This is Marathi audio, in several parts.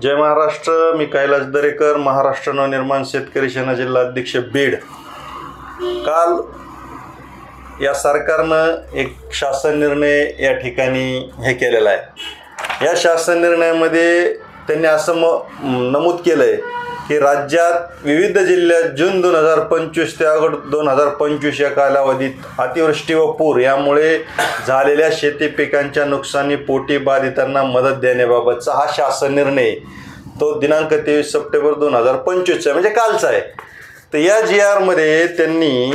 जय महाराष्ट्र. मी कैलास दरेकर, महाराष्ट्र नवनिर्माण शेतकरी सेना जिल्हा अध्यक्ष बीड. काल या सरकारनं एक शासन निर्णय या ठिकाणी हे केलेला आहे. या शासन निर्णयामध्ये त्यांनी असं नमूद केलं आहे की राज्यात विविध जिल्ह्यात जून 2025 ते ऑगस्ट 2025 या कालावधीत अतिवृष्टी व पूर यामुळे झालेल्या शेती पिकांच्या नुकसानीपोटी बाधितांना मदत देण्याबाबतचा हा शासन निर्णय तो दिनांक 23 सप्टेंबर 2025 म्हणजे कालचा आहे. तर या GR त्यांनी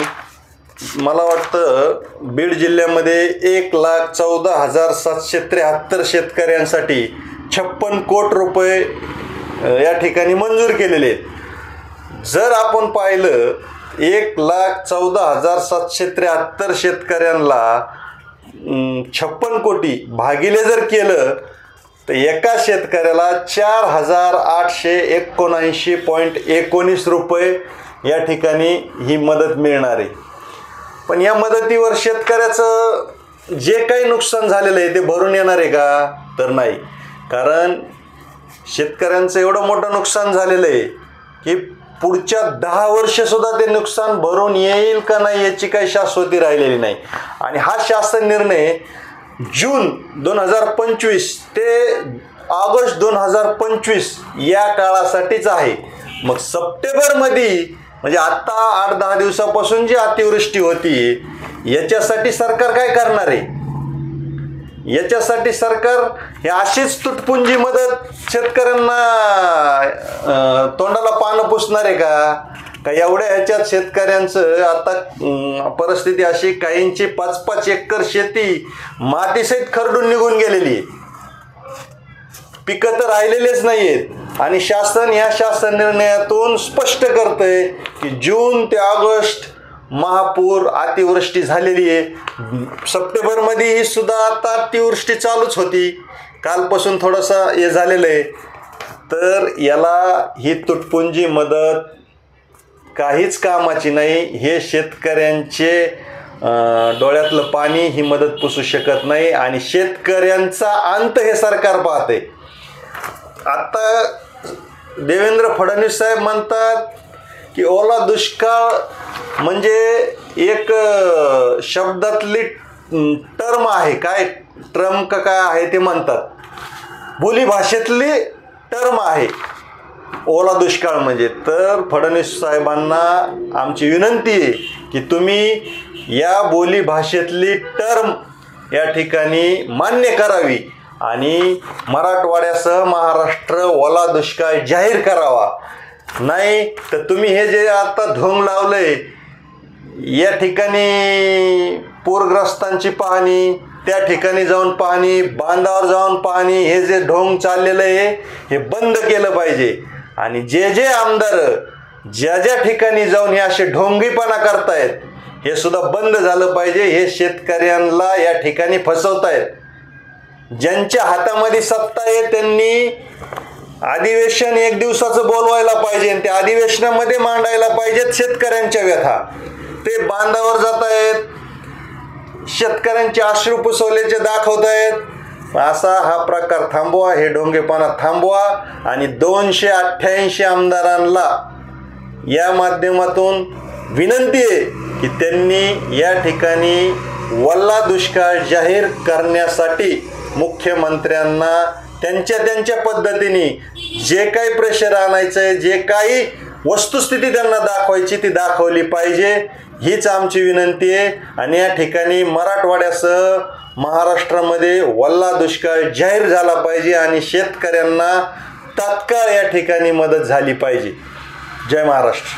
मला वाटतं बीड जिल्ह्यामध्ये 1,14,773 शेतकऱ्यांसाठी 56 कोटी रुपये या ठिकाणी मंजूर केलेले आहेत. जर आपण पाहिलं 1,14,773 शेतकऱ्यांना 56 कोटी भागिले जर केलं तर एका शेतकऱ्याला 4,879.19 रुपये या ठिकाणी ही मदत मिळणार आहे. पण या मदतीवर शेतकऱ्याचं जे काही नुकसान झालेलं आहे ते भरून येणार आहे का? तर नाही. कारण शेतकऱ्यांचं एवढं मोठं नुकसान झालेलं आहे की पुढच्या 10 वर्षसुद्धा ते नुकसान भरून येईल का नाही याची काही शाश्वती राहिलेली नाही. आणि हा शासन निर्णय जून 2025 ते ऑगस्ट 2025 या काळासाठीच आहे. मग सप्टेंबरमध्ये म्हणजे आत्ता 8-10 दिवसापासून जी अतिवृष्टी होती याच्यासाठी सरकार काय करणार आहे? याच्यासाठी सरकार हे अशीच तुटपुंजी मदत शेतकऱ्यांना तोंडाला पानं पुसणार आहे का एवढ्या ह्याच्यात शेतकऱ्यांचं आता परिस्थिती अशी, काहींची 5-5 एकर शेती मातीसहित खरडून निघून गेलेली आहे. पिकं तर राहिलेलेच नाही आहेत. आणि शासन ह्या शासन निर्णयातून स्पष्ट करतंय की जून ते ऑगस्ट महापूर अतिवृष्टी झालेली आहे. सप्टेंबरमध्ये ही सुद्धा आता अतिवृष्टी चालूच होती. कालपासून थोडंसं हे झालेलं आहे. तर याला ही तुटपुंजी मदत काहीच कामाची नाही. हे शेतकऱ्यांचे डोळ्यातलं पाणी ही मदत पुसू शकत नाही आणि शेतकऱ्यांचा अंत हे सरकार पाहते. आता देवेंद्र फडणवीस साहेब म्हणतात की ओला दुष्काळ म्हणजे एक शब्दातली टर्म आहे, काय ट्रम का काय आहे ते म्हणतात, बोली भाषेतली टर्म आहे ओला दुष्काळ म्हणजे. तर फडणवीस साहेबांना आमची विनंती आहे की तुम्ही या बोली भाषेतली टर्म या ठिकाणी मान्य करावी आणि मराठवाड्यासह महाराष्ट्र ओला दुष्काळ जाहीर करावा. नाही तर तुम्ही हे जे आता ढोंग लावलंय या ठिकाणी पूरग्रस्तांची पाहणी, त्या ठिकाणी जाऊन पाहणी, बांधावर जाऊन पाहणी, हे जे ढोंग चाललेलं आहे हे बंद केलं पाहिजे. आणि जे आमदार ज्या ठिकाणी जाऊन हे असे ढोंगीपणा करतायत हे सुद्धा बंद झालं पाहिजे. हे शेतकऱ्यांना या ठिकाणी फसवतायत. ज्यांच्या हातामध्ये सत्ता आहे त्यांनी अधिवेशन 1 दिवसाचं बोलवायला पाहिजे आणि त्या अधिवेशनामध्ये मांडायला पाहिजेत शेतकऱ्यांच्या व्यथा. ते बांधावर जात आहेत, शेतकऱ्यांचे अश्रू पुसवल्याचे दाखवत आहेत. असा हा प्रकार थांबवा, हे ढोंगेपणा थांबवा. आणि 288 आमदारांना या माध्यमातून विनंती आहे की त्यांनी या ठिकाणी ओला दुष्काळ जाहीर करण्यासाठी मुख्यमंत्र्यांना त्यांच्या पद्धतीने जे काही प्रेशर आणायचं आहे, जे काही वस्तुस्थिती त्यांना दाखवायची ती दाखवली पाहिजे, हीच आमची विनंती आहे. आणि या ठिकाणी मराठवाड्यासह महाराष्ट्रामध्ये ओला दुष्काळ जाहीर झाला पाहिजे आणि शेतकऱ्यांना तात्काळ या ठिकाणी मदत झाली पाहिजे. जय महाराष्ट्र.